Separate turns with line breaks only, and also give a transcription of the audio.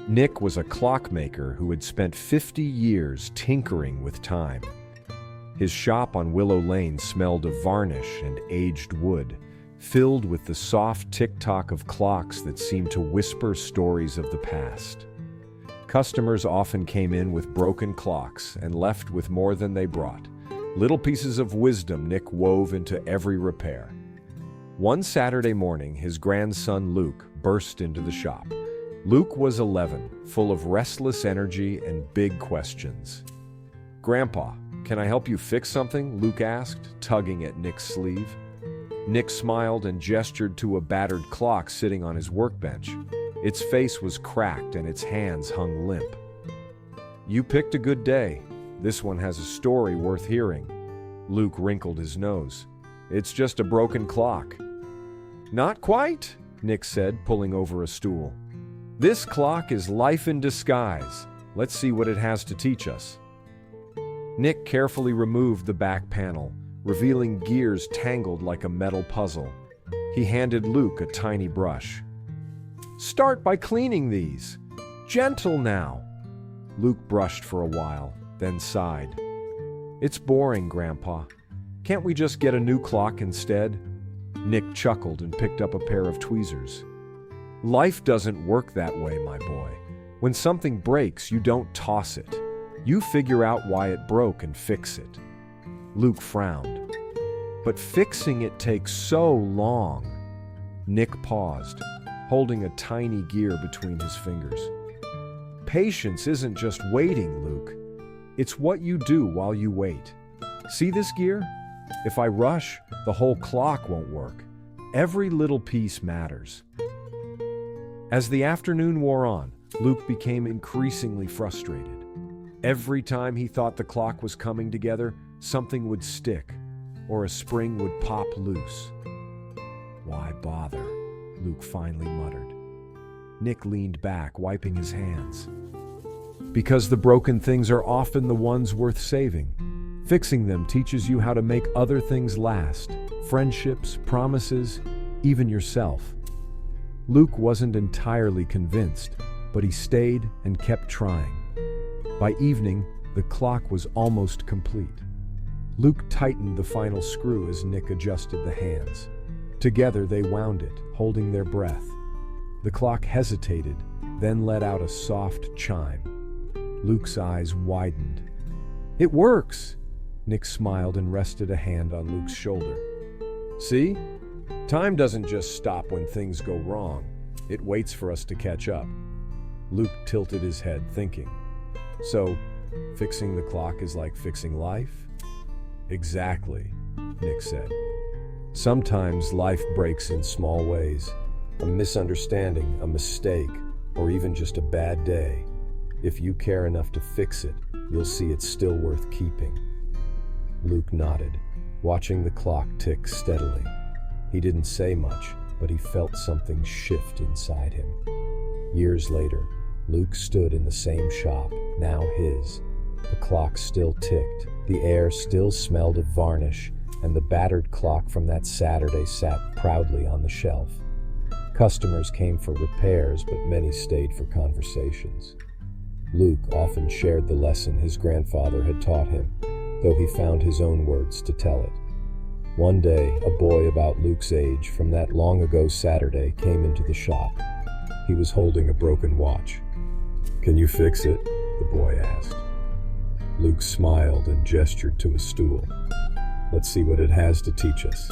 Nick was a clockmaker who had spent 50 years tinkering with time. His shop on Willow Lane smelled of varnish and aged wood, filled with the soft tick-tock of clocks that seemed to whisper stories of the past. Customers often came in with broken clocks and left with more than they brought, little pieces of wisdom Nick wove into every repair. One Saturday morning, his grandson Luke burst into the shop. Luke was 11, full of restless energy and big questions. "Grandpa, can I help you fix something?" Luke asked, tugging at Nick's sleeve. Nick smiled and gestured to a battered clock sitting on his workbench. Its face was cracked and its hands hung limp. "You picked a good day. This one has a story worth hearing." Luke wrinkled his nose. "It's just a broken clock." "Not quite," Nick said, pulling over a stool. "This clock is life in disguise. Let's see what it has to teach us." Nick carefully removed the back panel, revealing gears tangled like a metal puzzle. He handed Luke a tiny brush. "Start by cleaning these. Gentle now." Luke brushed for a while, then sighed. "It's boring, Grandpa. Can't we just get a new clock instead?" Nick chuckled and picked up a pair of tweezers. "Life doesn't work that way, my boy. When something breaks, you don't toss it. You figure out why it broke and fix it." Luke frowned. "But fixing it takes so long." Nick paused, holding a tiny gear between his fingers. "Patience isn't just waiting, Luke. It's what you do while you wait. See this gear? If I rush, the whole clock won't work. Every little piece matters." As the afternoon wore on, Luke became increasingly frustrated. Every time he thought the clock was coming together, something would stick, or a spring would pop loose. "Why bother?" Luke finally muttered. Nick leaned back, wiping his hands. "Because the broken things are often the ones worth saving. Fixing them teaches you how to make other things last, friendships, promises, even yourself." Luke wasn't entirely convinced, but he stayed and kept trying. By evening, the clock was almost complete. Luke tightened the final screw as Nick adjusted the hands. Together they wound it, holding their breath. The clock hesitated, then let out a soft chime. Luke's eyes widened. "It works!" Nick smiled and rested a hand on Luke's shoulder. "See? Time doesn't just stop when things go wrong. It waits for us to catch up." Luke tilted his head, thinking. "So, fixing the clock is like fixing life?" "Exactly," Nick said. "Sometimes life breaks in small ways. A misunderstanding, a mistake, or even just a bad day. If you care enough to fix it, you'll see it's still worth keeping." Luke nodded, watching the clock tick steadily. He didn't say much, but he felt something shift inside him. Years later, Luke stood in the same shop, now his. The clock still ticked, the air still smelled of varnish, and the battered clock from that Saturday sat proudly on the shelf. Customers came for repairs, but many stayed for conversations. Luke often shared the lesson his grandfather had taught him, though he found his own words to tell it. One day, a boy about Luke's age from that long-ago Saturday came into the shop. He was holding a broken watch. "Can you fix it?" the boy asked. Luke smiled and gestured to a stool. "Let's see what it has to teach us."